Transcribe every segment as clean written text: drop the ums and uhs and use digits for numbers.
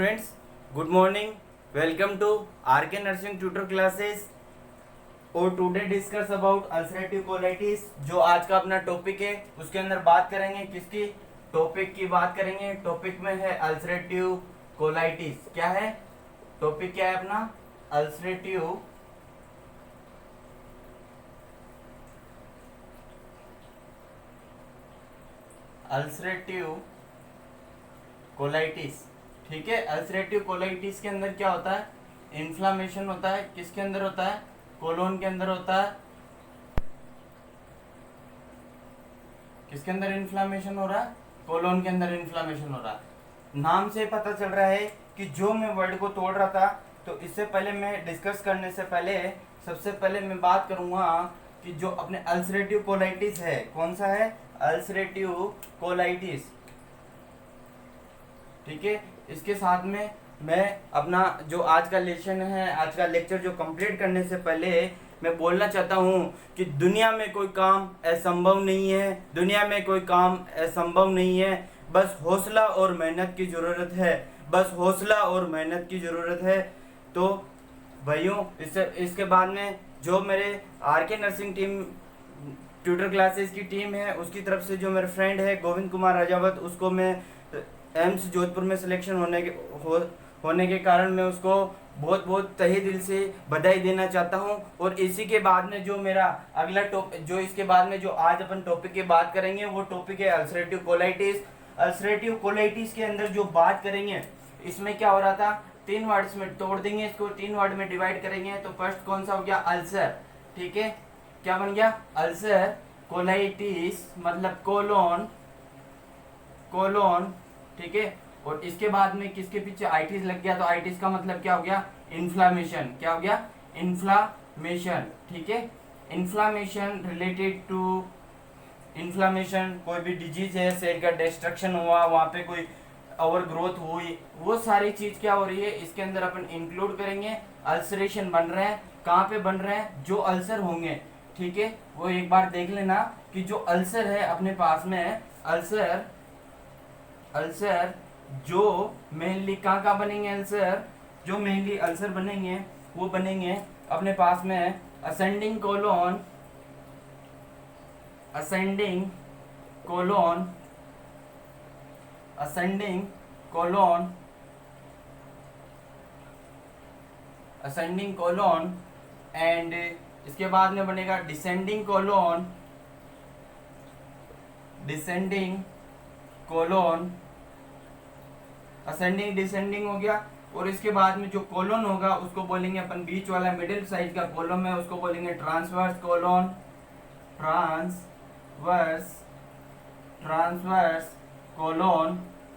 Friends, good morning. Welcome to RK Nursing Tutor Classes. और today discuss about ulcerative colitis. जो आज का अपना टॉपिक है उसके अंदर बात करेंगे किसकी टॉपिक की बात करेंगे। टॉपिक में है अल्सरेटिव कोलाइटिस। क्या है टॉपिक, क्या है अपना अल्सरेटिव कोलाइटिस। ठीक है, अल्सरेटिव कोलाइटिस के अंदर क्या होता है, इन्फ्लामेशन होता है। किसके अंदर होता है, कोलोन के अंदर होता है। किसके अंदर इन्फ्लामेशन हो रहा है, कोलोन के अंदर इन्फ्लामेशन हो रहा है। नाम से पता चल रहा है कि जो मैं वर्ड को तोड़ रहा था, तो इससे पहले मैं डिस्कस करने से पहले सबसे पहले मैं बात करूंगा कि जो अपने अल्सरेटिव कोलाइटिस है, कौन सा है, अल्सरेटिव कोलाइटिस। ठीक है, इसके साथ में मैं अपना जो आज का लेसन है, आज का लेक्चर जो कंप्लीट करने से पहले मैं बोलना चाहता हूँ कि दुनिया में कोई काम असंभव नहीं है। दुनिया में कोई काम असंभव नहीं है, बस हौसला और मेहनत की ज़रूरत है। बस हौसला और मेहनत की ज़रूरत है। तो भाइयों, इसके बाद में जो मेरे RK nursing team tutor classes की टीम है, उसकी तरफ से जो मेरे फ्रेंड है गोविंद कुमार राजावत, उसको मैं एम्स जोधपुर में सिलेक्शन होने के कारण मैं उसको बहुत बहुत तहे दिल से बधाई देना चाहता हूं। और इसी के बाद में जो मेरा अगला टॉपिक, जो इसके बाद में जो आज अपन टॉपिक की बात करेंगे, वो टॉपिक है अल्सरेटिव कोलाइटिस। अल्सरेटिव कोलाइटिस के अंदर जो बात करेंगे, इसमें क्या हो रहा था, तीन वर्ड्स में तोड़ देंगे इसको, तीन वर्ड में डिवाइड करेंगे। तो फर्स्ट कौन सा हो गया, अल्सर। ठीक है, क्या बन गया, अल्सर। कोलाइटिस मतलब कोलोन, कोलोन। ठीक है, और इसके बाद में किसके पीछे आइटिस लग गया, तो आइटिस का मतलब क्या हो गया, इन्फ्लामेशन। क्या हो गया, इन्फ्लामेशन। ठीक है, इन्फ्लामेशन रिलेटेड टू इन्फ्लामेशन, कोई भी डिजीज है, सेल का डिस्ट्रक्शन हुआ, वहां पे कोई ओवर ग्रोथ हुई, वो सारी चीज क्या हो रही है, इसके अंदर अपन इंक्लूड करेंगे। अल्सरेशन बन रहे हैं, कहाँ पे बन रहे हैं, जो अल्सर होंगे। ठीक है, वो एक बार देख लेना कि जो अल्सर है अपने पास में, अल्सर अल्सर जो मेनली कहाँ बनेंगे, अल्सर जो मेनली अल्सर बनेंगे वो बनेंगे अपने पास में ascending colon, ascending colon, ascending colon, ascending colon. And इसके बाद में बनेगा descending colon, descending colon. Ascending descending हो गया। और इसके बाद में जो कोलोन होगा उसको बोलेंगे अपन, बीच वाला मिडिल साइज का कोलोन है उसको बोलेंगे transverse colon, transverse, transverse colon,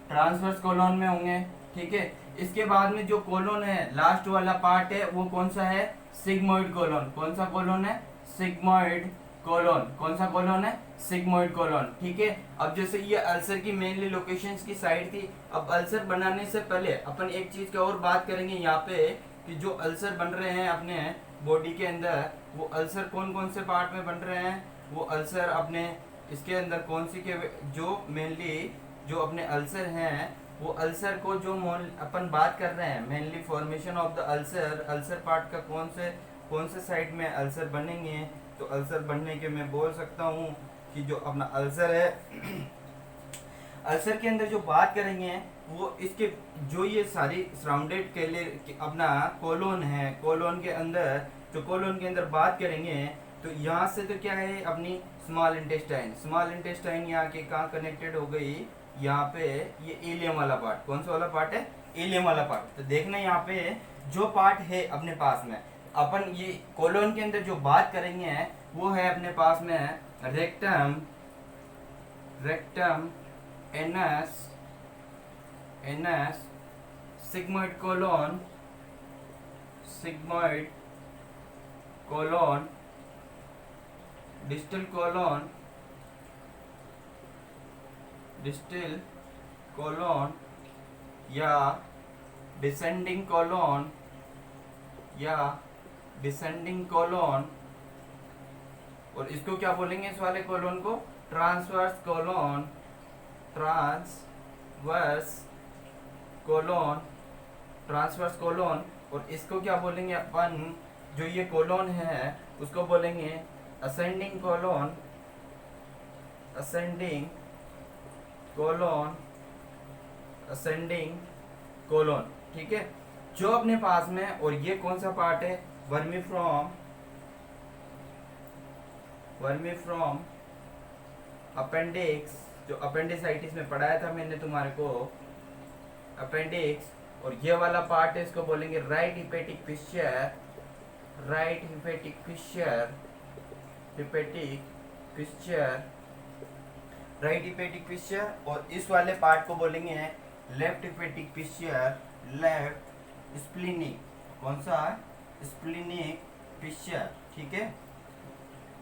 transverse colon में होंगे। ठीक है, इसके बाद में जो कोलोन है, लास्ट वाला पार्ट है, वो कौन सा है, सिग्मोइड कोलोन। कौन सा कोलोन है, सिग्मोइड कोलोन। कौन सा कोलोन है, सिग्मोइड कोलोन। ठीक है, अब जैसे ये अल्सर की मेनली लोकेशंस की साइड थी, अब अल्सर बनाने से पहले अपन एक चीज की और बात करेंगे यहाँ पे कि जो अल्सर बन रहे हैं अपने बॉडी के अंदर, वो अल्सर कौन कौन से पार्ट में बन रहे हैं, वो अल्सर अपने इसके अंदर कौन सी के, जो मेनली जो अपने अल्सर हैं, वो अल्सर को जो अपन बात कर रहे हैं, mainly formation of the ulcer, ulcer part का कौन से साइड में अल्सर बनेंगे। तो अल्सर बनने के मैं बोल सकता हूँ कि जो अपना अल्सर है अल्सर के अंदर जो बात करेंगे, वो इसके जो ये सारी सराउंडेड के लिए अपना कोलोन है, कोलोन के अंदर जो कोलोन के अंदर बात करेंगे, तो यहाँ से तो क्या है अपनी स्मॉल इंटेस्टाइन, स्मॉल इंटेस्टाइन यहाँ के कहाँ कनेक्टेड हो गई, यहाँ पे ये इलियम वाला पार्ट। कौन सा वाला पार्ट है, इलियम वाला पार्ट। तो देखना यहाँ पे जो पार्ट है अपने पास में, अपन ये कोलोन के अंदर जो बात करेंगे वो है अपने पास में rectum, rectum, anus, anus, sigmoid colon, sigmoid colon, distal colon, distal colon, या डिसेंडिंग कोलोन, या डिसेंडिंग कोलोन। और इसको क्या बोलेंगे, इस वाले कोलोन को transverse colon, transverse colon. Transverse colon, और इसको क्या बोलेंगे अपन, जो ये कोलोन है उसको बोलेंगे ascending colon, ascending colon, ascending colon, ठीक है। जो अपने पास में, और ये कौन सा पार्ट है, वर्मीफ्रॉम, वर्मीफ्रॉम अपेंडिक्स, जो अपेंडिसाइटिस में पढ़ाया था मैंने तुम्हारे को, अपेंडिक्स, और ये वाला पार्ट है इसको बोलेंगे right hepatic fissure, right hepatic fissure, hepatic fissure, right hepatic fissure, और इस वाले पार्ट को बोलेंगे left hepatic fissure, left splenic, कौन सा है, स्प्लिनिक फिशर, ठीक है,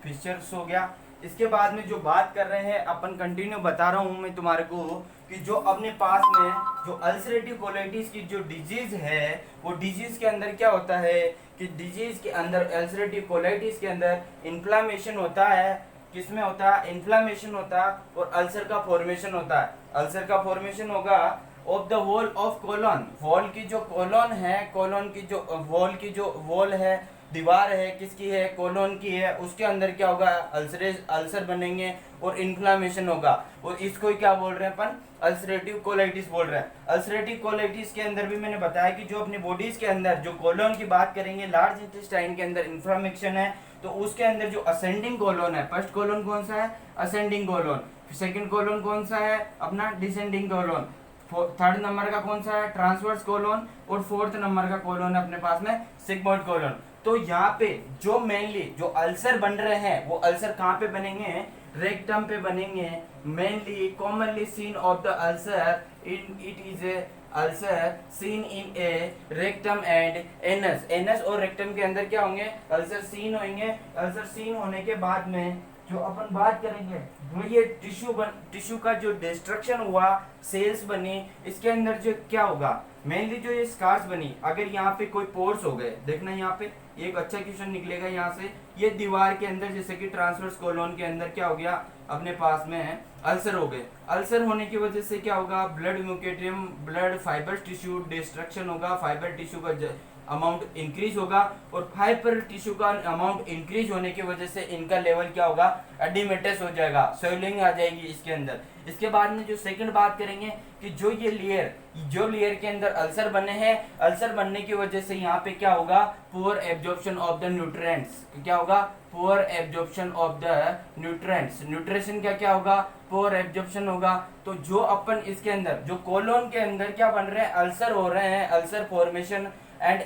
फिशर्स हो गया। इसके बाद में जो बात कर रहे हैं अपन, कंटिन्यू बता रहा हूं मैं तुम्हारे को, कि जो अपने पास में जो अल्सरेटिव कोलाइटिस की जो डिजीज है, वो डिजीज के अंदर क्या होता है कि डिजीज के अंदर, अल्सरेटिव कोलाइटिस के अंदर इन्फ्लामेशन होता है, किसमें होता है, इन्फ्लामेशन होता है, और अल्सर का फॉर्मेशन होता है। अल्सर का फॉर्मेशन होगा of the wall of colon, wall की जो कोलन है, कोलन की जो वॉल की जो वॉल है, दीवार है, किसकी है, कोलोन की है, उसके अंदर क्या होगा, अल्सर बनेंगे और इन्फ्लामेशन होगा, और इसको क्या बोल रहे हैं अपन, अल्सरेटिव कोलाइटिस बोल रहे हैं। अल्सरेटिव कोलाइटिस के अंदर भी मैंने बताया कि जो अपनी बॉडीज के अंदर जो कोलोन की बात करेंगे, लार्ज इंटेस्टाइन के अंदर इन्फ्लामेशन है, तो उसके अंदर जो असेंडिंग कोलोन है, फर्स्ट कोलोन कौन सा है, असेंडिंग कोलोन, सेकंड कोलोन कौन सा है अपना, डिसेंडिंग कोलोन, थर्ड नंबर का कौन सा है, ट्रांसवर्स कोलोन, और फोर्थ नंबर का कोलोन है अपने पास में सिग्मोइड कोलोन। तो यहाँ पे जो मेनली जो अल्सर बन रहे हैं, वो अल्सर कहाँ पे बनेंगे, रेक्टम पे बनेंगे। Mainly commonly seen of the ulcer in it is A ulcer seen in A rectum and anus, anus और रेक्टम के अंदर क्या होंगे, अल्सर सीन होंगे। अल्सर सीन होने के बाद में जो अपन बात करेंगे, जो ये टिश्यू का जो डिस्ट्रक्शन हुआ, सेल्स बनी, इसके अंदर जो क्या होगा, मेनली जो ये स्कार्स बनी, अगर यहाँ पे कोई पोर्स हो गए, देखना यहाँ पे एक अच्छा क्वेश्चन निकलेगा यहाँ से, ये दीवार के अंदर जैसे कि ट्रांसवर्स कोलोन के अंदर क्या हो गया, अपने पास में अल्सर हो गए। अल्सर होने की वजह से क्या होगा, ब्लड म्यूकेटियम, ब्लड फाइबर टिश्यू डिस्ट्रक्शन होगा, फाइबर टिश्यू का अमाउंट इंक्रीज होगा, और फाइबर टिश्यू का अमाउंट इंक्रीज होने की वजह से इनका लेवल क्या होगा, एडिमेटस हो जाएगा, स्वेलिंग आ जाएगी इसके अंदर। इसके बाद में जो सेकंड बात करेंगे कि जो ये लेयर, जो लेयर के अंदर अल्सर बने हैं, अल्सर बनने की वजह से यहाँ पे क्या होगा, poor absorption of the nutrients, क्या होगा, poor absorption of the nutrients, nutrition का क्या होगा, पुअर एब्जॉर्प्शन होगा। तो जो अपन इसके अंदर जो कोलोन के अंदर क्या बन रहे हैं, अल्सर हो रहे हैं, अल्सर फॉर्मेशन एंड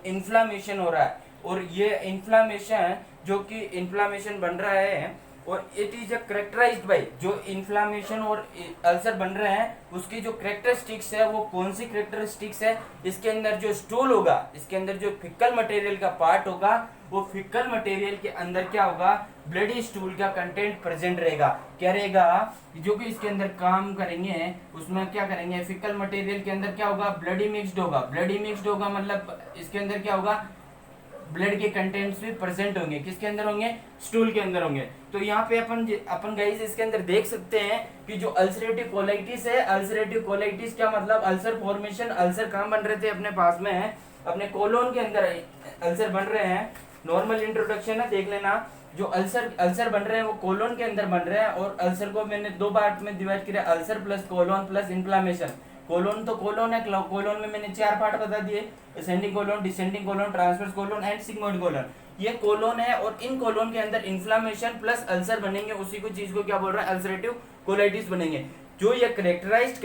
इन्फ्लामेशन हो रहा है, और ये इन्फ्लामेशन जो कि इन्फ्लामेशन बन रहा है, और इट इज करेक्टराइज्ड बाय, जो इन्फ्लामेशन और अल्सर बन रहे हैं उसकी जो करेक्टरिस्टिक्स है, वो कौन सी करेक्टरिस्टिक्स है, इसके अंदर जो स्टूल होगा, इसके अंदर जो फिकल मटेरियल का पार्ट होगा, वो फिकल मटेरियल के अंदर क्या होगा, ब्लडी स्टूल का कंटेंट प्रेजेंट रहेगा। क्या रहेगा, जो कि इसके अंदर काम करेंगे उसमें क्या करेंगे, फिकल मटेरियल के अंदर क्या होगा, ब्लडी मिक्स्ड होगा। ब्लडी मिक्स्ड होगा मतलब इसके अंदर क्या होगा, ब्लड के कंटेंट्स भी प्रेजेंट होंगे, किसके अंदर होंगे, स्टूल के अंदर होंगे। तो यहाँ पे अपन गाइस इसके अंदर देख सकते हैं कि जो अल्सरेटिव कोलाइटिस है, अल्सरेटिव कोलाइटिस क्या मतलब, अल्सर फॉर्मेशन, अल्सर कहाँ बन रहे थे अपने पास में है, अपने कोलोन के अंदर अल्सर बन रहे हैं। नॉर्मल इंट्रोडक्शन है, देख लेना, जो अल्सर बन रहे हैं वो कोलोन के अंदर बन रहे हैं, और अल्सर को मैंने दो पार्ट में डिवाइड किया, ulcer plus colon plus inflammation. Colon तो कोलोन है, कोलोन में मैंने 4 पार्ट बता दिए, ascending colon, descending colon, transverse colon and sigmoid colon. ये कोलोन है, और इन कोलोन के अंदर इन्फ्लामेशन प्लस अल्सर बनेंगे, उसी को चीज को क्या बोल रहा है, अल्सरेटिव कोलाइटिस बनेंगे। जो ये करेक्टराइज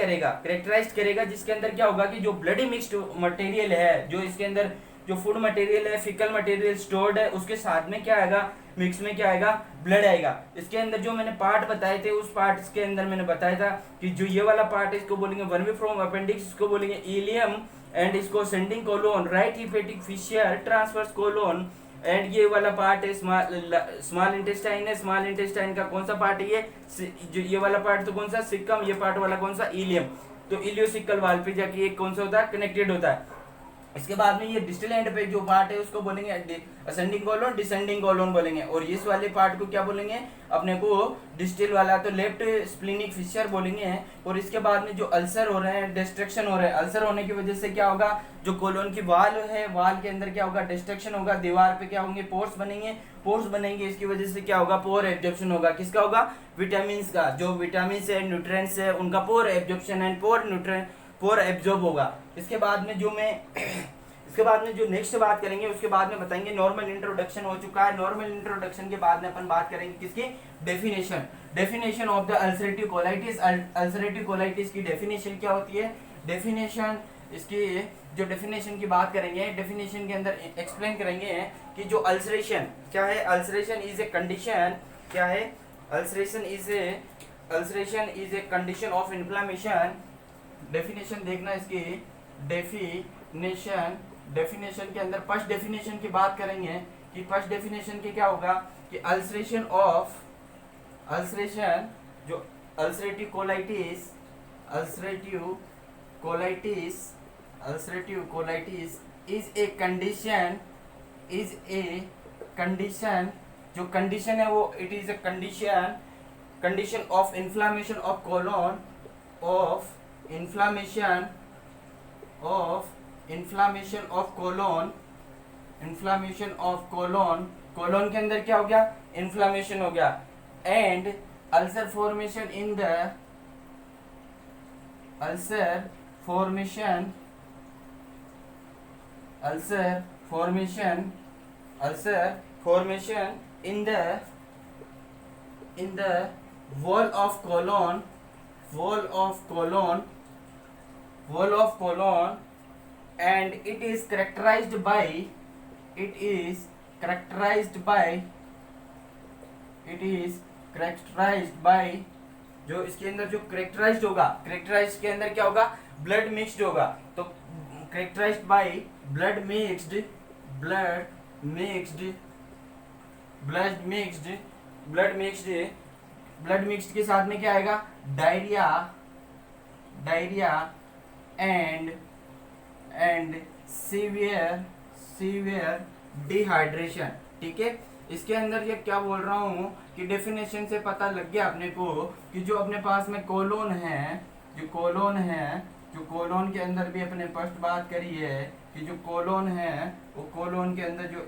करेगा जिसके अंदर क्या होगा कि जो ब्लडी मिक्स्ड मटेरियल है, जो इसके अंदर जो फूड मटेरियल है, फिकल मटेरियल स्टोर्ड है, उसके साथ में क्या आएगा, मिक्स में क्या आएगा, ब्लड आएगा। इसके अंदर जो मैंने पार्ट बताए थे, उस पार्ट के अंदर मैंने बताया था कि जो ये वाला पार्ट है इसको बोलेंगे वर्मीफ्रॉम अपेंडिक्स, इसको बोलेंगे इलियम, एंड इसको ascending colon, right hepatic fissure, transverse colon, and ये वाला पार्ट है स्मॉल इंटेस्टाइन है। स्मॉल इंटेस्टाइन का कौन सा पार्ट है, ये जो ये वाला पार्ट तो कौन सा, सिक्कम, ये पार्ट वाला कौन सा, इलियम। तो इलियोसिकल वाल पे जाके एक कौन सा होता है, कनेक्टेड होता है। इसके बाद में ये डिस्टल एंड पे जो पार्ट है उसको बोलेंगे असेंडिंग कॉलोन, डिसेंडिंग कॉलोन बोलेंगे। और इस वाले पार्ट को क्या बोलेंगे अपने को, डिस्टल वाला तो लेफ्ट स्प्लिनिक फिशर बोलेंगे। और इसके बाद में जो अल्सर हो रहे हैं, डिस्ट्रक्शन हो रहे हैं, अल्सर होने की वजह से क्या होगा, जो कोलोन की वाल है, वाल के अंदर क्या होगा, डिस्ट्रक्शन होगा, दीवार पे क्या होंगे, पोर्स बनेंगे, पोर्स बनेंगे, इसकी वजह से क्या होगा, पोर एब्जॉर्प्शन होगा। किसका होगा, विटामिन का, जो विटामिन है, न्यूट्रिएंट्स है, उनका poor absorption and poor nutrient poor absorb होगा। इसके बाद में जो मैं इसके बाद में जो नेक्स्ट बात करेंगे उसके बाद में बताएंगे, नॉर्मल इंट्रोडक्शन हो चुका है। नॉर्मल इंट्रोडक्शन के बाद में अपन बात करेंगे किसकी, definition, definition of the ulcerative colitis. Ulcerative colitis की डेफिनेशन क्या होती है, डेफिनेशन, इसकी जो डेफिनेशन की बात करेंगे, डेफिनेशन के अंदर एक्सप्लेन करेंगे कि जो अल्सरेशन क्या है, अल्सरेशन इज ए कंडीशन, क्या है, ulceration is a condition of inflammation. Definition देखना इसकी, डेफिनेशन के अंदर फर्स्ट डेफिनेशन की बात करेंगे कि फर्स्ट डेफिनेशन के क्या होगा कि अल्सरेशन जो ulcerative colitis is a condition, जो कंडीशन है वो it is a condition of inflammation of colon, inflammation of colon के अंदर क्या हो गया, इन्फ्लामेशन हो गया। And ulcer formation in the ulcer formation in the wall of colon, and it is characterized by जो इसके अंदर जो करेक्टराइज्ड होगा, करेक्टराइज्ड के अंदर क्या होगा, ब्लड मिक्स्ड होगा। तो करेक्टराइज्ड बाय ब्लड मिक्स्ड के साथ में क्या आएगा, डायरिया एंड सीवियर डिहाइड्रेशन। ठीक है, इसके अंदर ये क्या बोल रहा हूँ कि डेफिनेशन से पता लग गया अपने को कि जो अपने पास में कोलोन है, जो कोलोन के अंदर भी अपने फर्स्ट बात करी है कि जो कोलोन है वो कोलोन के अंदर जो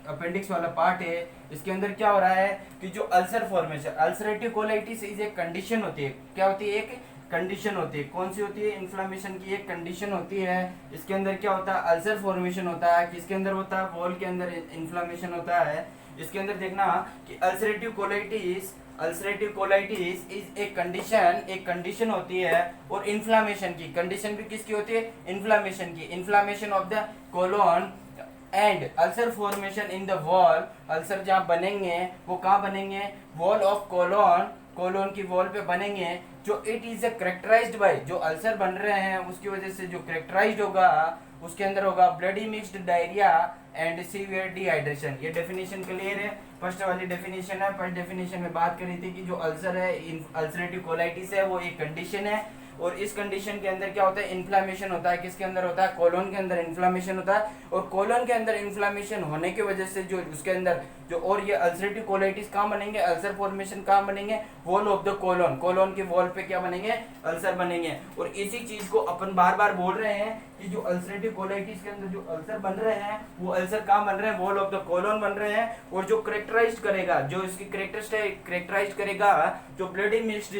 अपेंडिक्स वाला पार्ट है, इसके अंदर क्या हो रहा है कि जो ulcer formation, ulcerative colitis is एक कंडीशन होती है। क्या होती है, एक कंडीशन होती है। कौन सी होती है, इन्फ्लेमेशन की एक कंडीशन होती है। इसके अंदर क्या होता है, अल्सर फॉर्मेशन होता है। किसके अंदर होता है, वॉल के अंदर इन्फ्लेमेशन होता है। इसके अंदर देखना कि अल्सरेटिव कोलाइटिस इज एक कंडीशन होती है। और इन्फ्लेमेशन की कंडीशन भी किसकी होती है, इन्फ्लेमेशन की, inflammation of the colon and ulcer formation in the wall. Ulcer जहाँ बनेंगे वो कहाँ बनेंगे, वॉल ऑफ कोलोन की वॉल पे बनेंगे। जो इट इज करेक्टराइज्ड बाय, जो अल्सर बन रहे हैं उसकी वजह से जो करेक्टराइज्ड होगा उसके अंदर होगा bloody mixed diarrhoea and severe dehydration. ये डेफिनेशन क्लियर है, फर्स्ट वाली डेफिनेशन है। फर्स्ट डेफिनेशन में बात करी थी कि जो अल्सर है, अल्सरेटिव कोलाइटिस है, वो एक कंडीशन है। और इस कंडीशन के अंदर क्या होता है, इन्फ्लेमेशन होता है। किसके अंदर होता है, कोलोन के अंदर इन्फ्लेमेशन होता है। और कोलोन के अंदर इन्फ्लेमेशन होने की वजह से जो उसके अंदर जो, और ये अल्सरेटिव कोलाइटिस कहाँ बनेंगे, अल्सर फॉर्मेशन कहाँ बनेंगे, वॉल ऑफ द कोलोन के वॉल पे क्या बनेंगे, अल्सर बनेंगे। और इसी चीज को अपन बार बार बोल रहे हैं कि जो अल्सरेटिव कोलाइटिस के अंदर जो अल्सर बन रहे हैं वो अल्सर कहाँ बन रहे हैं, वॉल ऑफ द कोलोन बन रहे हैं। और जो करेक्टराइज करेगा, जो इसकी करेक्टराइज करेगा, जो bloody mixed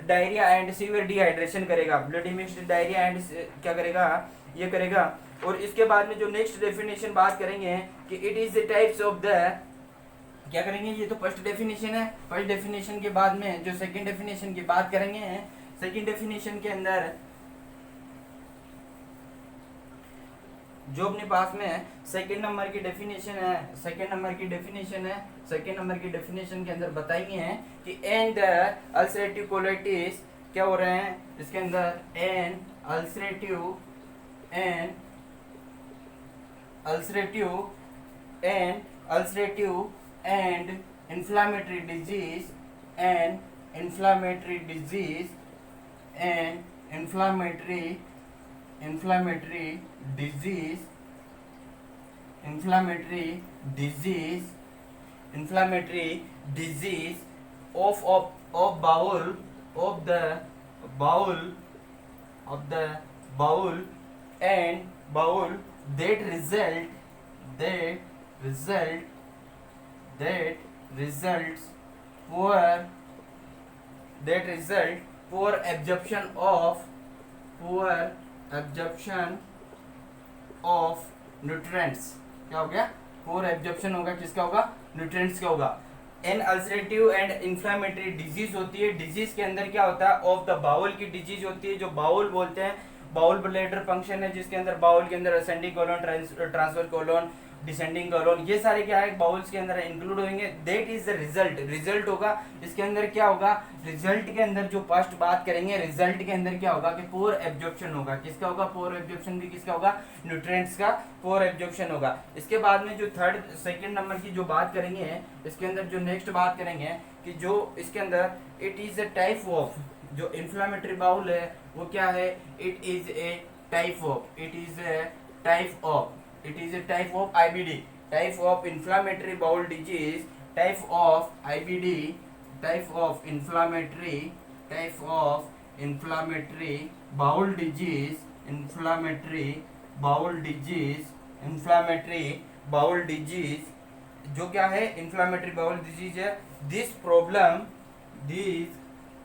diarrhoea and severe dehydration करेगा, ब्लडी मिक्स्ड डायरिया एंड क्या करेगा, ये करेगा। और इसके बाद में जो नेक्स्ट डेफिनेशन बात करेंगे कि it is the types of the, क्या करेंगे, ये तो फर्स्ट डेफिनेशन है। फर्स्ट डेफिनेशन के बाद में जो सेकंड डेफिनेशन की बात करेंगे, सेकंड डेफिनेशन के अंदर जो अपने पास में सेकंड नंबर की डेफिनेशन है, सेकंड नंबर की डेफिनेशन के अंदर बताएंगे कि एन द अल्सरेटिव कोलाइटिस क्या हो रहे हैं इसके अंदर, an ulcerative and inflammatory disease inflammatory disease, inflammatory disease of bowel, of the bowel, of the bowel and bowel that result, that result, that results poor, that result poor absorption of, poor absorption of nutrients. क्या हो गया? पोर absorption होगा, किसका होगा? Nutrients का होगा। An ulcerative and inflammatory disease होती है। डिजीज के अंदर क्या होता है? ऑफ द बाउल की डिजीज होती है। जो बाउल बोलते हैं, बाउल ब्लैडर फंक्शन है, जिसके अंदर बाउल के अंदर ascending colon, transfer colon, descending colon, ये सारे क्या है? बाउल्स के अंदर इंक्लूड होंगे। That is the result, result होगा। इसके अंदर क्या होगा? रिजल्ट के अंदर जो फर्स्ट बात करेंगे, रिजल्ट के अंदर क्या होगा कि पोर एब्जॉर्प्शन होगा। किसका होगा? पोर एब्जॉर्प्शन भी किसका होगा? न्यूट्रिएंट्स का पोर एब्जॉर्प्शन होगा। इसके बाद में जो थर्ड सेकंड नंबर की जो बात करेंगे, इसके अंदर जो नेक्स्ट बात करेंगे कि जो इसके अंदर it is A type of, जो इन्फ्लामेटरी बाउल है वो क्या है? It is A type of, it is A type of, it is a type of IBD, type of inflammatory bowel disease, type of IBD, type of inflammatory, type of inflammatory bowel disease, inflammatory bowel disease, inflammatory bowel disease, जो क्या है? inflammatory bowel disease है। this problem,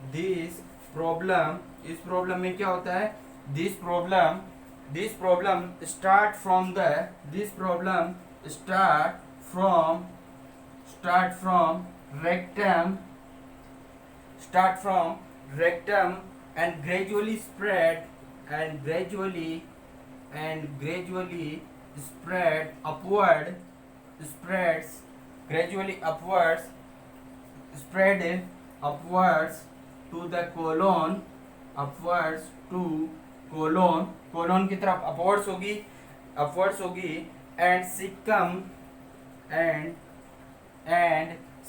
this problem, इस problem में क्या होता है? this problem start from the, this problem start from rectum, start from rectum and gradually spread, and gradually spread upward, spreads gradually upwards, spread upwards to the colon, upwards to colon, colon की तरफ upwards होगी, upwards होगी and cecum, and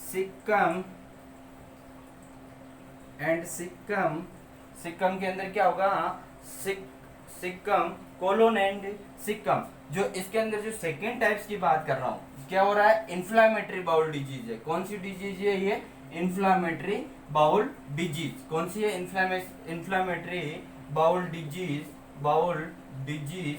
cecum, and cecum, cecum के अंदर क्या होगा? Cecum, colon and cecum. जो इसके अंदर जो सेकेंड टाइप्स की बात कर रहा हूं, क्या हो रहा है? इन्फ्लामेटरी बाउल डिजीज है। कौन सी डिजीज है ये? Inflammatory bowel disease. कौन सी है? Inflammatory bowel disease, bowel disease,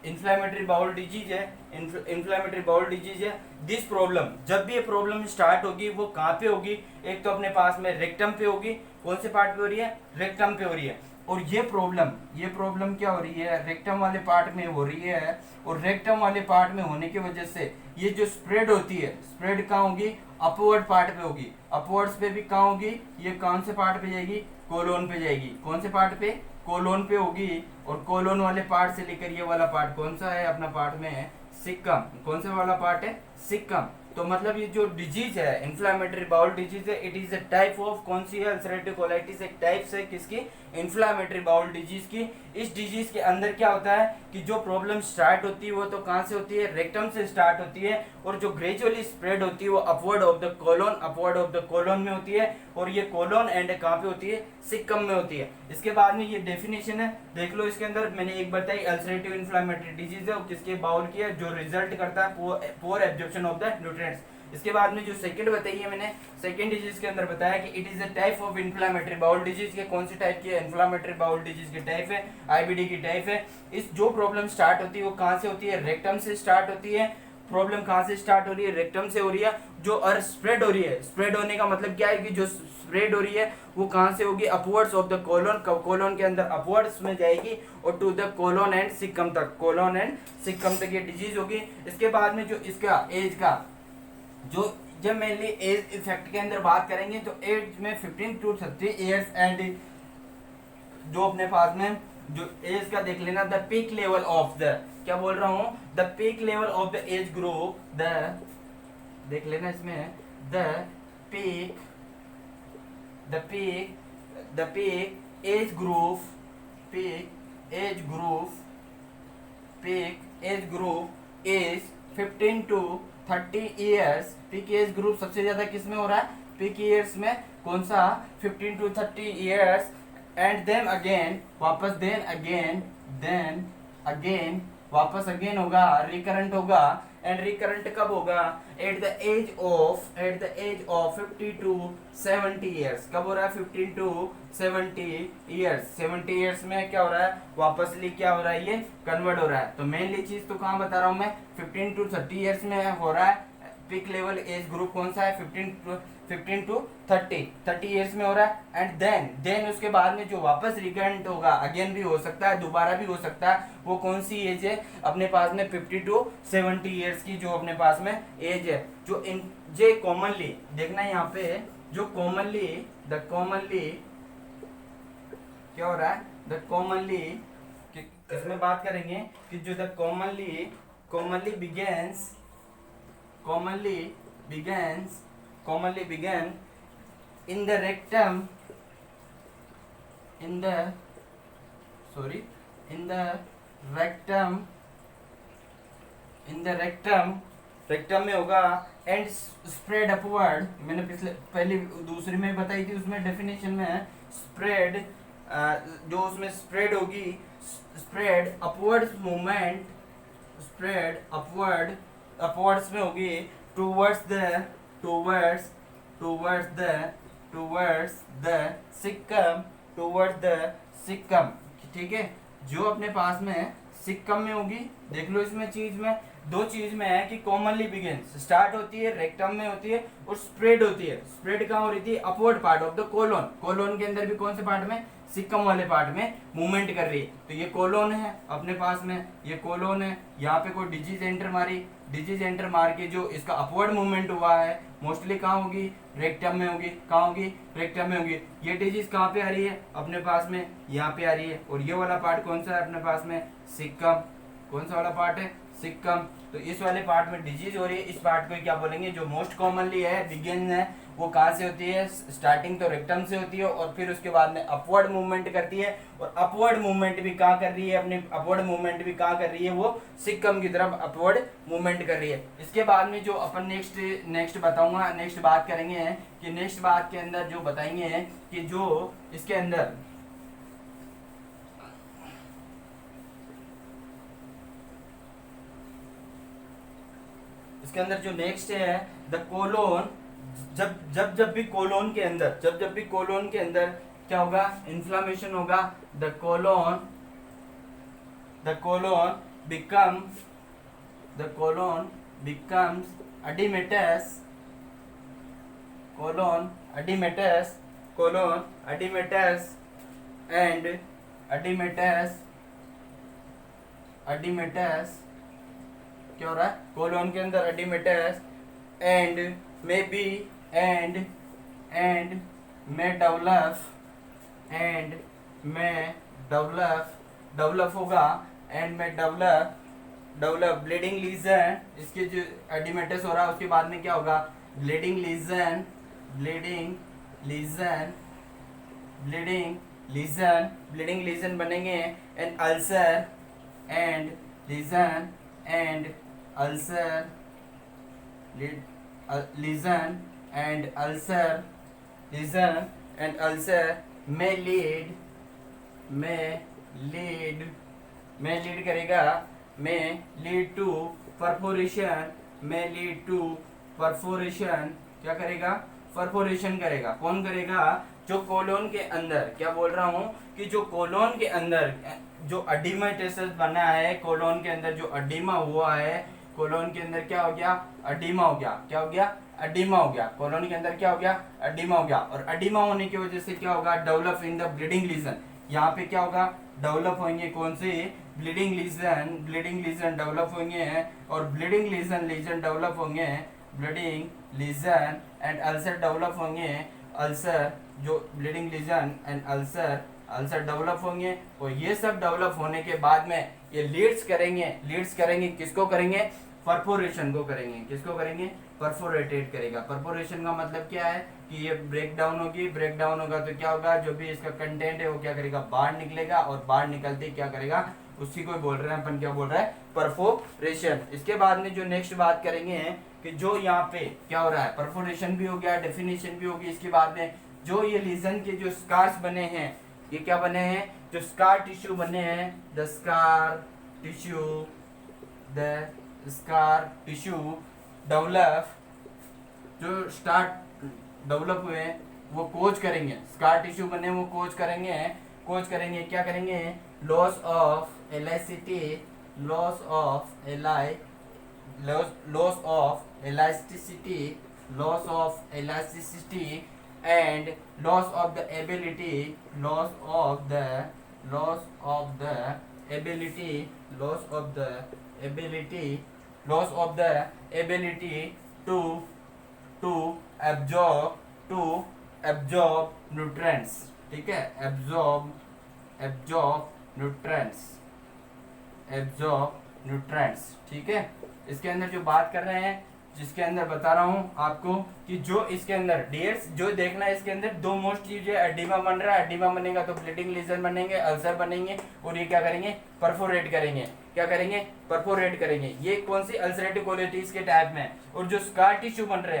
inflammatory bowel disease है, इन्फ्लामेटरी बाउल डिजीज है। दिस प्रॉब्लम, जब भी ये प्रॉब्लम स्टार्ट होगी वो कहाँ पे होगी? एक तो अपने पास में रेक्टम पे होगी। कौन से पार्ट पे हो रही है? रेक्टम पे हो रही है। और ये प्रॉब्लम क्या हो रही है? रेक्टम वाले पार्ट में हो रही है। और रेक्टम वाले पार्ट में होने की वजह से ये जो स्प्रेड होती है, स्प्रेड कहाँ होगी? अपवर्ड पार्ट पे होगी। अपवर्ड्स पे भी कहाँ होगी? ये कौन से पार्ट पे जाएगी? कोलोन पे जाएगी। कौन से पार्ट पे? कोलोन पे होगी। और कोलोन वाले पार्ट से लेकर ये वाला पार्ट कौन सा है? अपना पार्ट में है सिक्कम। कौन सा वाला पार्ट है? सिक्कम। तो मतलब ये जो डिजीज है, इन्फ्लामेटरी बाउल डिजीज है, it is a type of, कौन सी है? अल्सरेटिव कोलाइटिस एक टाइप है किसकी? इन्फ्लामेटरी बाउल डिजीज की। इस डिजीज के अंदर क्या होता है कि जो प्रॉब्लम स्टार्ट होती है वो तो कहाँ से होती है? रेक्टम से स्टार्ट होती है। और जो ग्रेजुअली स्प्रेड होती है वो upward of the colon, upward of the colon में होती है। और ये कोलोन एंड कहाँ पे होती है? सिक्कम में होती है। इसके बाद में ये डेफिनेशन है, देख लो। इसके अंदर मैंने एक बताई, अल्सरेटिव इन्फ्लामेटरी डिजीज है, किसके? बाउल की है, जो रिजल्ट करता है पोर एब्जॉर्प्शन ऑफ द न्यूट्रिएंट्स। इसके बाद में जो सेकंड बताई है मैंने, सेकंड डिजीज के अंदर बताया कि it is a type of inflammatory bowel disease के। कौन सी टाइप की है? इन्फ्लामेटरी बाउल डिजीज की टाइप है, आईबीडी की टाइप है। इस जो प्रॉब्लम स्टार्ट होती है वो कहाँ से होती है? रेक्टम से स्टार्ट होती है। प्रॉब्लम कहाँ से स्टार्ट हो रही है? रेक्टम से हो रही है। जो और स्प्रेड हो रही है, स्प्रेड होने का मतलब क्या है कि जो स्प्रेड हो रही है वो कहाँ से होगी? Upwards of the colon, colon के अंदर अपवर्ड्स में जाएगी और to the colon and caecum तक, कोलोन एंड सिक्कम तक ये डिजीज होगी। इसके बाद में जो इसका एज का, जो जब मेनली एज इफेक्ट के अंदर बात करेंगे तो एज में 15 to 30 ईयर्स एंड जो अपने पास में जो एज का देख लेना, the peak level of the, क्या बोल रहा हूं? The peak level of the age group, the देख लेना इसमें, the peak age group, peak age group is 15 to 30 years. Peak age group सबसे ज्यादा किस में हो रहा है? पीक ईयर्स में। कौन सा? 15 to 30 years. And then again, वापस देन अगेन वापस अगेन होगा, रिकरेंट होगा। एंड रिकरेंट कब होगा? At the age of 50 to 70 years. कब हो रहा है? 15 टू 70 ईयर्स। 70 ईयर्स में क्या हो रहा है? वापसली क्या हो रहा है? ये कन्वर्ट हो रहा है। तो मेनली चीज तो कहाँ बता रहा हूँ मैं, 15 टू 30 ईयर्स में हो रहा है। पीक लेवल एज ग्रुप कौन सा है? 15 टू 30 ईयर्स में हो रहा है। एंड देन उसके बाद में जो वापस रिकरेंट होगा, अगेन भी हो सकता है, दोबारा भी हो सकता है, वो कौन सी एज है अपने पास में? 50 टू 70 ईयर्स की जो अपने पास में एज है। जो इन जे कॉमनली देखना है यहाँ पे, जो कॉमनली क्या हो रहा है? द कॉमनली इसमें बात करेंगे कि जो the commonly begin in the rectum in the rectum में होगा एंड स्प्रेड अपवर्ड। मैंने पहले दूसरी में बताई थी, उसमें डेफिनेशन में स्प्रेड, जो उसमें स्प्रेड होगी, स्प्रेड अपवर्ड्स में होगी टूवर्ड्स द सिक्कम। ठीक है, जो अपने पास में सिक्कम में होगी। देख लो इसमें चीज में दो चीज में है कि कॉमनली बिगिंस स्टार्ट होती है, रेक्टम में होती है, और स्प्रेड होती है। स्प्रेड कहाँ हो रही थी? Upward part of the colon के अंदर भी कौन से पार्ट में? सिक्कम वाले पार्ट में मूवमेंट कर रही है। तो ये कोलोन है अपने पास में, ये कोलोन है। यहाँ पे कोई डिजीज एंटर मार के जो इसका अपवर्ड मूवमेंट हुआ है, मोस्टली कहाँ होगी? रेक्टम में होगी। कहाँ होगी? रेक्टम में होगी। ये डिजीज कहाँ पे आ रही है अपने पास में? यहाँ पे आ रही है। और ये वाला पार्ट कौन सा है अपने पास में? सिक्कम। कौन सा वाला पार्ट है? सिक्कम। तो इस वाले पार्ट में डिजीज हो रही है। इस पार्ट को क्या बोलेंगे? जो मोस्ट कॉमनली है, बिगिन है, वो कहाँ से होती है? स्टार्टिंग तो रेक्टम से होती है, और फिर उसके बाद में अपवर्ड मूवमेंट करती है। और अपवर्ड मूवमेंट भी कहाँ कर रही है? वो सिक्कम की तरफ अपवर्ड मूवमेंट कर रही है। इसके बाद में जो अपन नेक्स्ट बताऊंगा, नेक्स्ट बात करेंगे कि नेक्स्ट बात के अंदर जो बताएंगे कि जो इसके अंदर जो नेक्स्ट है द कोलोन। जब भी कोलोन के अंदर क्या होगा? इन्फ्लामेशन होगा। The colon becomes edematous and edematous क्या हो रहा है? कोलोन के अंदर edematous and may develop होगा and may develop bleeding lesion। इसके जो edematous हो रहा है उसके बाद में क्या होगा? bleeding lesion बनेंगे and ulcer may lead to perforation। क्या करेगा? परफोरेशन करेगा। कौन करेगा? जो कोलोन के अंदर, क्या बोल रहा हूँ कि जो कोलोन के अंदर जो एडिमेटस बना है, कोलोन के अंदर जो एडिमा हुआ है, कोलोन के अंदर क्या हो गया? एडिमा हो गया। क्या हो गया? एडिमा हो गया। कोलोन के अंदर क्या हो गया? एडिमा हो गया। और एडिमा होने की वजह से क्या होगा? Develop in the bleeding lesion. यहाँ पे क्या होगा? डेवलप होंगे कौन से? ब्लीडिंग लीजन डेवलप होंगे। और ब्लीडिंग लीजन डेवलप होंगे, bleeding lesion and ulcer develop होंगे। अल्सर जो bleeding lesion and ulcer develop होंगे। और ये सब डेवलप होने के बाद में ये लीड्स करेंगे किसको करेंगे? परफोरेशन को करेंगे। किसको करेंगे? परफोरेटेड करेगा। परफोरेशन का मतलब क्या है कि ये ब्रेक डाउन होगा तो क्या होगा? जो भी इसका कंटेंट है वो क्या करेगा? बाहर निकलेगा। और बाहर निकलते क्या करेगा? उसी को बोल रहे हैं अपन, क्या बोल रहे हैं? परफोरेशन। इसके बाद में जो नेक्स्ट बात करेंगे कि जो यहाँ पे क्या हो रहा है? परफोरेशन भी हो गया, डेफिनेशन भी होगी। इसके बाद में जो ये लीजन के जो स्कार्स बने हैं, ये क्या बने हैं? जो स्कार टिश्यू बने हैं, द स्कार टिश्यू डेवलप, जो स्टार्ट डेवलप हुए वो कोच करेंगे, स्कार टिश्यू बने वो कोच करेंगे, क्या करेंगे, loss of elasticity, loss of ally loss of elasticity, loss of elasticity and loss of the ability, loss of the ability, loss of the ability, loss of the ability to to absorb nutrients, ठीक है, absorb nutrients, ठीक है। इसके अंदर जो बात कर रहे हैं, जिसके अंदर बता रहा हूं आपको कि जो इसके अंदर डियर्स जो देखना है, इसके अंदर दो मोस्ट चीज है, एडिमा बन रहा है, एडिमा बनेगा तो ब्लीडिंग लीजन बनेंगे, अल्सर बनेंगे और ये क्या करेंगे, परफोरेट करेंगे, क्या करेंगे, परफोरेट करेंगे। ये कौन सी अल्सरेटिव कोलाइटिस के टाइप में। और जो स्कार टिश्यू बन रहे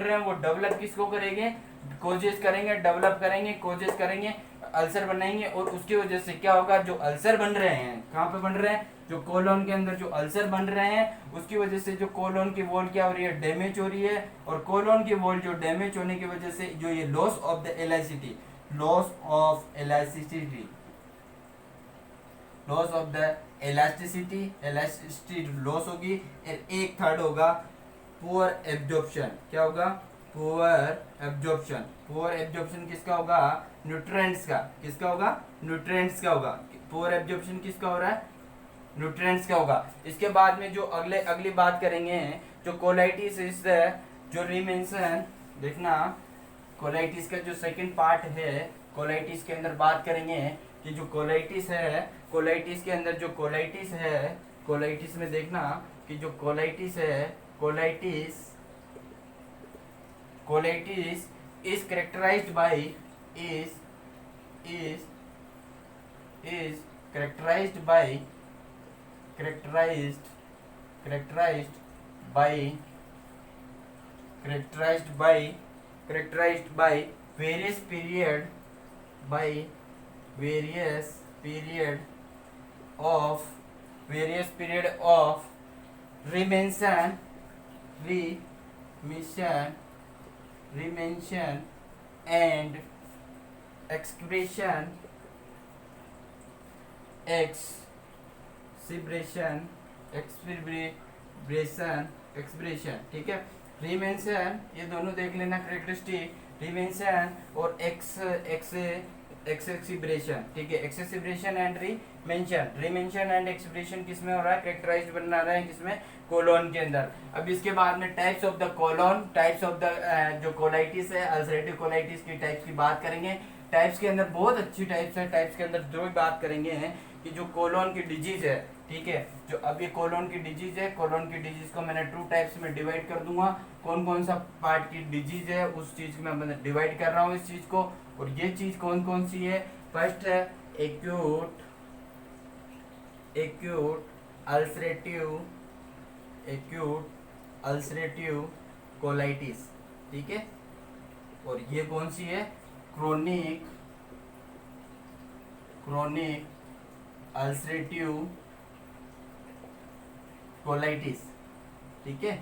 हैं, वो डेवलप किसको करेंगे, कोजेस करेंगे, डेवलप करेंगे, कोजेस करेंगे, अल्सर बनाएंगे और उसकी वजह से क्या होगा, जो अल्सर बन रहे हैं, कहाँ पे बन रहे हैं, जो कोलोन के अंदर जो अल्सर बन रहे हैं, उसकी वजह से जो कोलोन की वॉल क्या हो रही है, डैमेज हो रही है। और कोलोन की वॉल जो डैमेज होने की वजह से जो ये loss of the elasticity, loss of the elasticity loss होगी। एक थर्ड होगा पुअर एब्जॉर्प्शन, क्या होगा, पुअर एब्जॉर्प्शन किसका होगा, न्यूट्रिएंट्स का, किसका होगा, न्यूट्रिएंट्स का होगा। पुअर एब्जॉर्प्शन किसका हो रहा है, न्यूट्रिएंट्स का होगा। इसके बाद में जो अगली बात करेंगे, जो कोलाइटिस इज जो रिमेंशन, देखना कोलाइटिस का जो सेकंड पार्ट है, कोलाइटिस के अंदर बात करेंगे कि जो कोलाइटिस है, कोलाइटिस के अंदर जो कोलाइटिस है, कोलाइटिस में देखना कि जो कोलाइटिस है, colitis is characterized by is characterized by various period of remission and expiration, ठीक है। रिमेंशन ये दोनों देख लेना करेक्टरिस्टिक, रिमेंशन और एक्सेसिब्रेशन, ठीक है। एक्सेसिब्रेशन एंड रिमेंशन एंड एक्सप्रेशन किसमें हो रहा है, करेक्टराइज्ड बना रहा है किसमें, कोलोन के अंदर। अब इसके बाद में types of the colon, types of the जो कोलाइटिस है, अल्सरेटिव कोलाइटिस की टाइप्स की बात करेंगे। टाइप्स के अंदर बहुत अच्छी टाइप्स है, टाइप्स के अंदर जो बात करेंगे हैं कि जो कोलोन की डिजीज है, ठीक है, जो अब ये कोलोन की डिजीज है, कोलोन की डिजीज को मैंने 2 टाइप्स में डिवाइड कर दूंगा। कौन कौन सा पार्ट की डिजीज है उस चीज में मैं डिवाइड कर रहा हूँ इस चीज को। और ये चीज कौन कौन सी है, फर्स्ट है एक्यूट अल्सरेटिव कोलाइटिस, ठीक है। और ये कौन सी है, क्रोनिक अल्सरेटिव कोलाइटिस, ठीक है,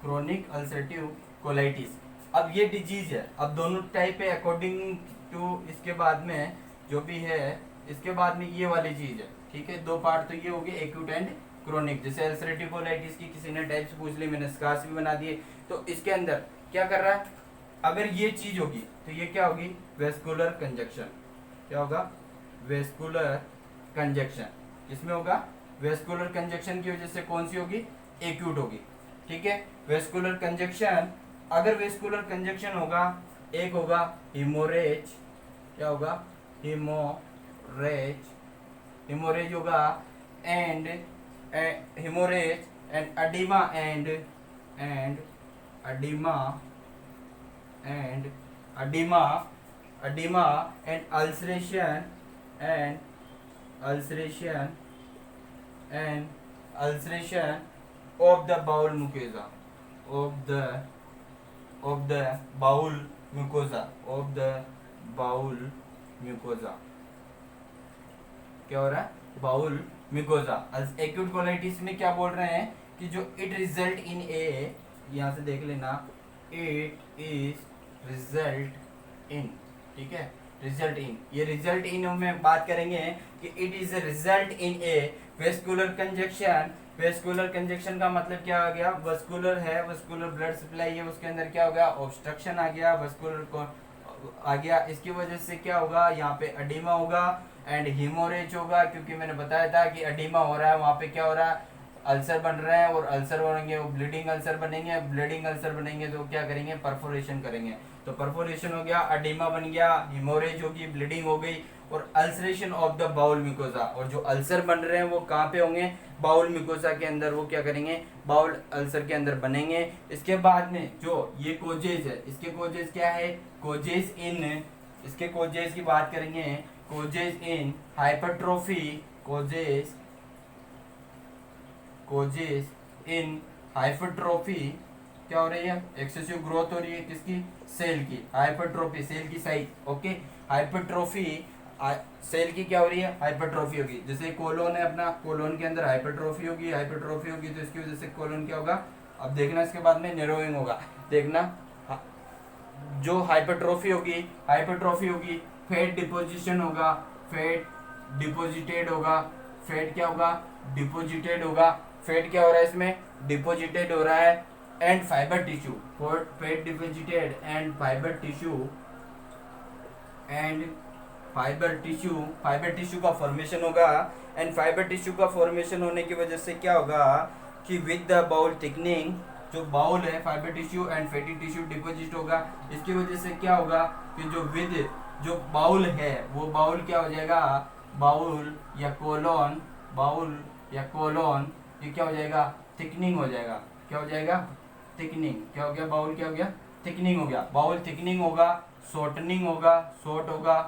क्रोनिक अल्सरेटिव कोलाइटिस। अब ये डिजीज है, अब दोनों टाइप है अकॉर्डिंग टू, इसके बाद में जो भी है, इसके बाद में ये वाली चीज है, ठीक है। 2 पार्ट तो ये हो गए एक्यूट एंड क्रोनिक। जैसे अल्सरेटिव कोलाइटिस की किसी ने टाइप्स पूछ ली, मैंने स्कार्स भी बना दिए। तो इसके अंदर क्या कर रहा है, अगर ये चीज होगी तो ये क्या होगी, वेस्कुलर कंजक्शन, क्या होगा, वेस्कुलर कंजक्शन। किसमें होगा, वेस्कुलर कंजक्शन की वजह से कौन सी होगी, एक्यूट होगी, ठीक है। वेस्कुलर कंजक्शन, अगर वेस्कुलर कंजक्शन होगा, एक होगा हिमोरेज, क्या होगा, हिमोरेज होगा, and haemorrhage and oedema and ulceration of the bowel mucosa, of the bowel mucosa, क्या हो रहा है, बाउल मिकोजा। एक्यूट कोलाइटिस में क्या बोल रहे हैं कि जो इट रिजल्ट इन ए, यहाँ से देख लेना, इट इज रिजल्ट इन, ठीक है, रिजल्ट इन, ये रिजल्ट इन में बात करेंगे कि it is a result in A vascular conjunction. Vascular conjunction का मतलब क्या आ गया, वस्कुलर है, वस्कुलर ब्लड सप्लाई है, उसके अंदर क्या हो गया, ऑब्स्ट्रक्शन आ गया, वस्कुलर को आ गया, इसकी वजह से क्या होगा, यहाँ पे अडीमा होगा एंड हीमोरेज होगा, क्योंकि मैंने बताया था कि अडीमा हो रहा है, वहाँ पे क्या हो रहा है, अल्सर बन रहे हैं, और अल्सर बनेंगे वो ब्लीडिंग अल्सर बनेंगे, ब्लीडिंग अल्सर बनेंगे तो क्या करेंगे, परफोरेशन करेंगे, तो परफोरेशन हो गया, अडीमा बन गया, हीमोरेज होगी, ब्लीडिंग हो गई, और ulceration of the bowel mucosa. और जो अल्सर बन रहे हैं वो कहाँ पे होंगे, बाउल मिकोजा के अंदर, वो क्या करेंगे, बाउल अल्सर के अंदर बनेंगे। इसके बाद में जो ये कोजेज है, इसके कोजेज क्या है, कोजेज इन, इसके कोजेज की बात करेंगे, कोजेज इन हाइपरट्रोफी, कोजेज कोजेज इन हाइपरट्रोफी क्या हो रही है, एक्सेसिव ग्रोथ हो रही है, किसकी, सेल की, हाइपरट्रोफी, सेल की साइज, ओके, हाइपरट्रोफी, सेल की क्या हो रही है, हाइपरट्रोफी होगी। जैसे कोलोन है अपना, कोलोन के अंदर हाइपरट्रोफी होगी, हाइपरट्रोफी होगी तो इसकी वजह से कोलोन क्या होगा, अब देखना इसके बाद में नेरोइंग होगा, देखना, जो हाइपरट्रोफी होगी, हाइपरट्रोफी होगी, फैट डिपोजिशन होगा, फैट डिपोजिटेड होगा, फैट क्या होगा, डिपोजिटेड होगा, फैट क्या हो रहा है इसमें, डिपोजिटेड हो रहा है, and fibre tissue, fat deposited and fibre tissue, and fibre tissue का फॉर्मेशन होगा, एंड फाइबर टिश्यू का फॉर्मेशन होने की वजह से क्या होगा कि विद द बाउल थिकनिंग, जो बाउल है, fibre tissue and fatty tissue deposit होगा, इसकी वजह से क्या होगा कि जो बाउल है वो बाउल क्या हो जाएगा, बाउल या कोलोन, बाउल या कोलोन, ये क्या हो जाएगा, थिकनिंग हो जाएगा, क्या हो जाएगा, थिकनिंग, क्या हो गया, बाउल क्या हो गया, थिकनिंग हो गया, बाउल थिकनिंग होगा, शॉर्टनिंग होगा, शॉर्ट होगा,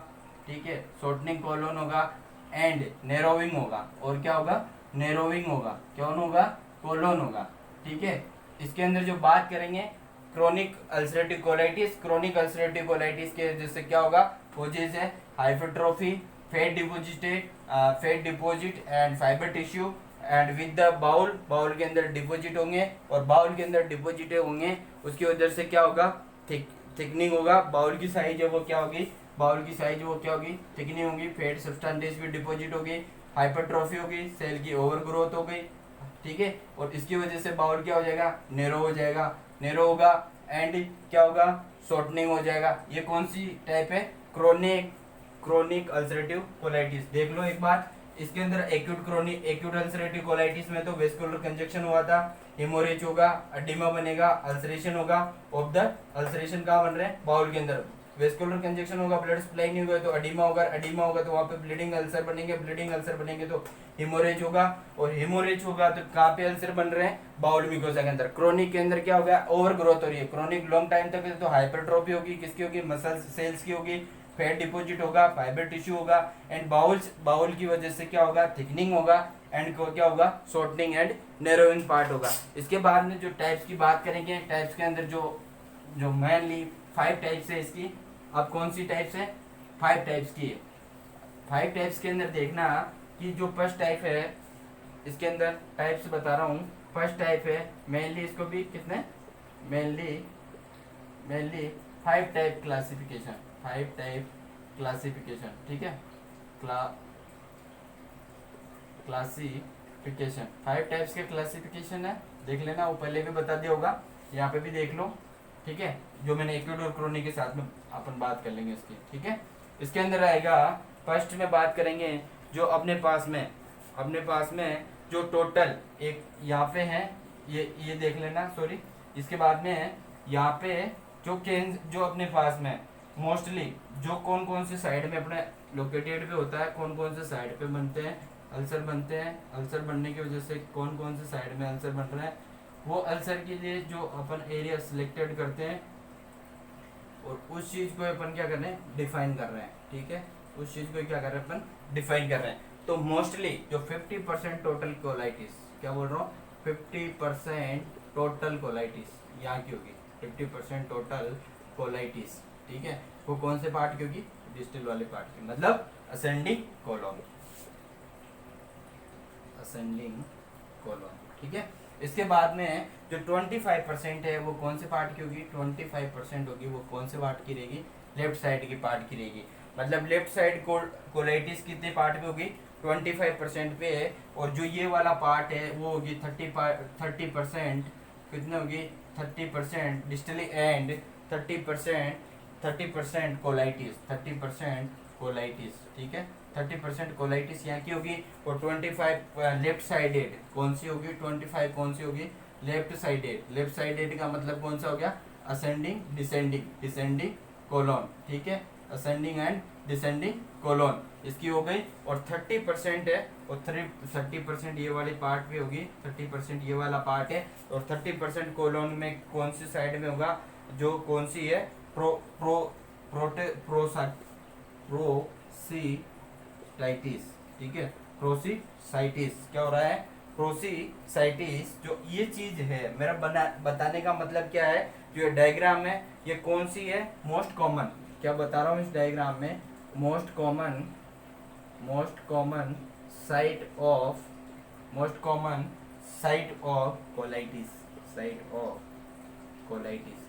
ठीक है, शॉर्टनिंग कोलोन होगा, एंड नैरोइंग होगा, और क्या होगा, नैरोइंग होगा, कौन होगा, कोलोन होगा, ठीक है। इसके अंदर जो बात करेंगे chronic ulcerative colitis, chronic ulcerative colitis के जैसे क्या होगा, कोजेज है, hypertrophy, fat deposit and fibre tissue, and with the bowel, bowel के अंदर डिपोजिट होंगे, और बाउल के अंदर डिपोजिट होंगे, उसकी वजह से क्या होगा, थिकनिंग होगा, बाउल की साइज है वो क्या होगी, बाउल की साइज वो क्या होगी, थिकनिंग होगी, फैट सब्सटेंसेस भी डिपोजिट होगी, हाइपरट्रोफी होगी, सेल की ओवर ग्रोथ हो गई, ठीक है, और इसकी वजह से बाउल क्या हो जाएगा, नैरो हो जाएगा, नैरो होगा, एंड क्या होगा, शॉर्टनिंग हो जाएगा। ये कौन सी टाइप है, क्रोनिक अल्सरेटिव कोलाइटिस। देख लो एक बार, इसके अंदर एक्यूट अल्सरेटिव कोलाइटिस में तो वेस्कुलर कंजक्शन हुआ था, हेमोरेज होगा, अडीमा बनेगा, अल्सरेशन होगा, ऑफ द अल्सरेशन कहाँ बन रहे हैं, बाउल के अंदर, वेस्कुलर कंजक्शन होगा, ब्लड सप्लाई नहीं होगा तो अडीमा होगा, अडीमा होगा तो वहाँ पे ब्लीडिंग अल्सर बनेंगे, ब्लीडिंग अल्सर बनेंगे तो हेमोरेज होगा, और हेमोरेज होगा तो कहाँ पे अल्सर बन रहे हैं, बाउल मिकोसा के अंदर। क्रोनिक के अंदर क्या हो गया, ओवर ग्रोथ हो रही है, क्रोनिक लॉन्ग टाइम तक है तो हाइपरट्रोफी होगी, किसकी होगी, मसल सेल्स की होगी, फैट डिपोजिट होगा, फाइबर टिश्यू होगा, एंड बाउल की वजह से क्या होगा, थिकनिंग होगा, एंड क्या होगा, शॉर्टनिंग एंड नैरोइंग पार्ट होगा। इसके बाद में जो टाइप्स की बात करेंगे, टाइप्स के अंदर जो जो मेनली 5 टाइप्स है इसकी, अब कौन सी टाइप्स है, 5 टाइप्स की है। 5 टाइप्स के अंदर देखना कि जो फर्स्ट टाइप है, इसके अंदर टाइप्स बता रहा हूँ, फर्स्ट टाइप है मेनली, इसको भी कितने, mainly 5 type classification, 5 type classification, ठीक है, क्लासिफिकेशन 5 टाइप्स के क्लासिफिकेशन है, देख लेना, वो पहले भी बता दिया होगा, यहाँ पे भी देख लो, ठीक है, जो मैंने एक्यूट और क्रोनिक के साथ में अपन बात कर लेंगे इसकी, ठीक है। इसके अंदर आएगा, फर्स्ट में बात करेंगे जो अपने पास में जो टोटल एक यहाँ पे है, ये देख लेना, सॉरी, इसके बाद में यहाँ पे जो अपने पास में मोस्टली जो कौन से साइड में अपने लोकेटेड पे होता है, कौन से साइड पे बनते हैं, अल्सर बनते हैं, अल्सर बनने की वजह से कौन से साइड में अल्सर बन रहे हैं, वो अल्सर के लिए जो अपन एरिया सिलेक्टेड करते हैं, और उस चीज को अपन क्या कर रहे हैं, डिफाइन कर रहे हैं, ठीक है, उस चीज को क्या कर रहे हैं अपन, डिफाइन कर रहे हैं। तो मोस्टली जो 50% टोटल कोलाइटिस, क्या बोल रहा हूँ, 50% टोटल कोलाइटिस यहाँ की होगी, 50% टोटल कोलाइटिस, ठीक है, वो कौन से पार्ट की होगी, डिस्टल वाले पार्ट की, मतलब असेंडिंग कोलोन, असेंडिंग कोलोन, ठीक है। इसके बाद में जो 25% है वो कौन से पार्ट की होगी, 25% होगी वो कौन से पार्ट की रहेगी, लेफ्ट साइड की पार्ट की रहेगी। मतलब लेफ्ट साइड कोलाइटिस कितने पार्ट पे होगी, 25% पे है। और जो ये वाला पार्ट है वो होगी 30%, कितने होगी 30% डिस्टली एंड 30% कोलाइटिस, 30% कोलाइटिस, ठीक है। 30% कोलाइटिस यहाँ की होगी। और 25 लेफ्ट साइडेड कौन सी होगी, 25 कौन सी होगी, लेफ्ट साइडेड। लेफ्ट साइडेड का मतलब कौन सा हो गया, असेंडिंग डिसेंडिंग, डिसेंडिंग कोलोन, ठीक है। असेंडिंग एंड डिसेंडिंग कोलोन इसकी हो गई। और 30% है, और 30% ये वाली पार्ट पे होगी, 30% ये वाला पार्ट है। और 30% कोलोन में कौन सी साइड में होगा, जो कौन सी है, प्रोसीसाइटिस, ठीक है। प्रोसीसाइटिस क्या हो रहा है, प्रोसीसाइटिस। जो ये चीज है मेरा बताने का मतलब क्या है, जो ये डायग्राम है ये कौन सी है, मोस्ट कॉमन, क्या बता रहा हूँ इस डायग्राम में, most common site of colitis,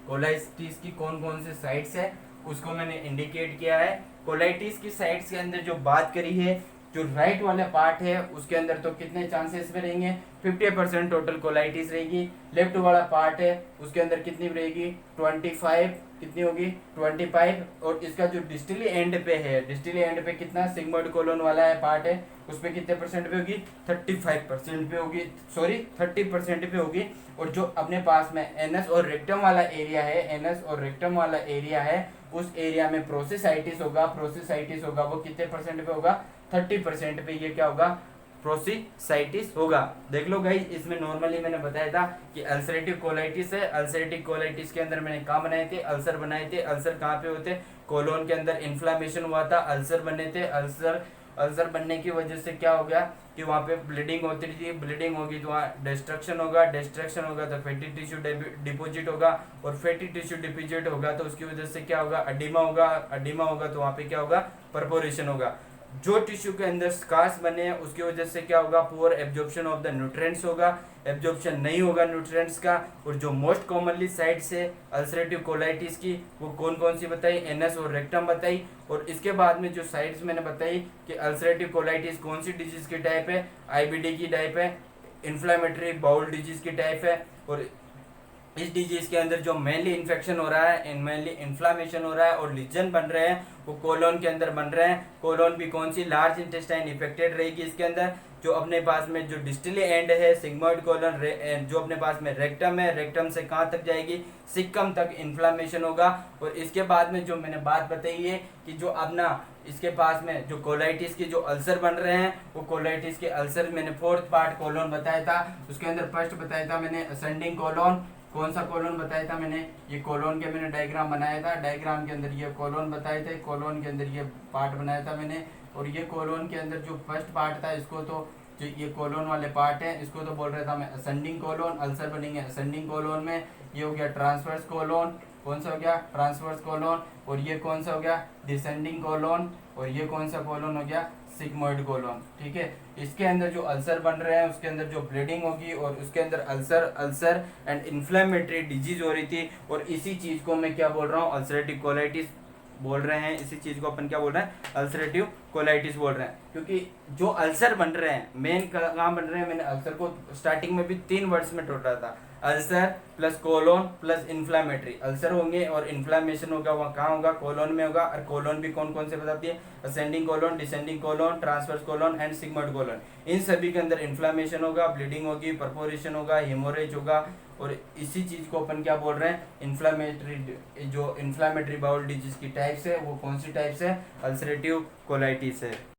colitis की कौन कौन से साइट्स है उसको मैंने इंडिकेट किया है। कोलाइटिस की साइट्स के अंदर जो बात करी है, जो राइट वाला पार्ट है उसके अंदर तो कितने चांसेस में रहेंगे, 50% टोटल कोलाइटिस रहेगी। लेफ्ट वाला पार्ट है उसके अंदर कितनी रहेगी, 25, कितनी होगी 25। और इसका जो डिस्टली एंड पे है, डिस्टली एंड पे कितना सिग्मोइड कोलोन वाला है पार्ट है, उस पे कितने परसेंट पे होगी, 35% पे होगी, सॉरी 30% पे होगी। और जो अपने पास में एनस और रेक्टम वाला एरिया है, एनस और रेक्टम वाला एरिया है, उस एरिया में प्रोसीसाइटिस होगा, वो कितने परसेंट पे होगा, 30% पे ये क्या होगा, प्रोसीसाइटिस होगा। देख लो गाइस, इसमें नॉर्मली मैंने बताया था कि अल्सरेटिव कोलाइटिस है। अल्सरेटिव कोलाइटिस के अंदर मैंने कहाँ बनाए थे, अल्सर बनाए थे। अल्सर कहाँ पे होते, कोलोन के अंदर इन्फ्लामेशन हुआ था, अल्सर बने थे। अल्सर बनने की वजह से क्या हो गया कि वहाँ पे ब्लीडिंग होती थी, ब्लीडिंग होगी तो वहाँ डिस्ट्रक्शन होगा तो फैटी टिश्यू डिपोजिट होगा, और फैटी टिश्यू डिपोजिट होगा तो उसकी वजह से क्या होगा, अडीमा होगा तो वहाँ पे क्या होगा, परपोरेशन होगा। जो टिश्यू के अंदर स्कार्स बने हैं उसकी वजह से क्या होगा, poor absorption of the nutrients होगा, एब्जॉर्प्शन नहीं होगा न्यूट्रिएंट्स का। और जो मोस्ट कॉमनली साइट्स है अल्सरेटिव कोलाइटिस की वो कौन कौन सी बताई, एनस और रेक्टम बताई। और इसके बाद में जो साइट्स मैंने बताई कि अल्सरेटिव कोलाइटिस कौन सी डिजीज की टाइप है, आईबीडी की टाइप है, इन्फ्लेमेटरी बाउल डिजीज की टाइप है। और इस डिजीज के अंदर जो मेनली इन्फेक्शन हो रहा है, मेनली इन्फ्लामेशन हो रहा है और लीजन बन रहे हैं, वो कोलोन के अंदर बन रहे हैं। कोलोन भी कौन सी, लार्ज इंटेस्टाइन इफेक्टेड रहेगी इसके अंदर। जो अपने पास में जो डिस्टली एंड है सिग्मोइड कोलोन, जो अपने पास में रेक्टम है, रेक्टम से कहाँ तक जाएगी, सिक्कम तक इन्फ्लामेशन होगा। और इसके बाद में जो मैंने बात बताई है कि जो अपना इसके पास में जो कोलाइटिस के जो अल्सर बन रहे हैं, वो कोलाइटिस के अल्सर मैंने फोर्थ पार्ट कोलोन बताया था। उसके अंदर फर्स्ट बताया था मैंने असेंडिंग कोलोन, कौन सा कोलोन बताया था मैंने, ये कोलोन के मैंने डायग्राम बनाया था, डायग्राम के अंदर ये कोलोन बताए थे, कोलोन के अंदर ये पार्ट बनाया था मैंने। और ये कोलोन के अंदर जो फर्स्ट पार्ट था, इसको तो जो ये कोलोन वाले पार्ट है इसको तो बोल रहा था मैं असेंडिंग कोलोन, अल्सर बनेंगे असेंडिंग कोलोन में। ये हो गया ट्रांसवर्स कोलोन, कौन सा हो गया, ट्रांसवर्स कोलोन। और ये कौन सा हो गया, डिसेंडिंग कोलोन। और ये कौन सा कोलोन हो गया, सिग्मोइड कोलोन, ठीक है। इसके अंदर जो अल्सर बन रहे हैं उसके अंदर जो ब्लीडिंग होगी और उसके अंदर अल्सर एंड इन्फ्लेमेटरी डिजीज हो रही थी। और इसी चीज को मैं क्या बोल रहा हूँ, अल्सरेटिव कोलाइटिस बोल रहे हैं। इसी चीज को अपन क्या बोल रहे हैं, अल्सरेटिव कोलाइटिस बोल रहे हैं। क्योंकि जो अल्सर बन रहे हैं मेन कहाँ बन रहे हैं, मैंने अल्सर को स्टार्टिंग में भी 3 वर्ड्स में टोटा था, ulcer plus colon plus inflammatory. Ulcer होंगे और इन्फ्लामेशन होगा, वहाँ कहाँ होगा, कोलोन में होगा। और कोलोन भी कौन कौन से बताती है, ascending colon, descending colon, transverse colon and sigmoid colon. इन सभी के अंदर इन्फ्लामेशन होगा, ब्लीडिंग होगी, परपोरेशन होगा, हेमोरेज होगा। और इसी चीज को अपन क्या बोल रहे हैं, इन्फ्लामेटरी, जो इन्फ्लामेटरी बाउल डिजीज की टाइप्स है वो कौन सी टाइप्स है, अल्सरेटिव कोलाइटिस है।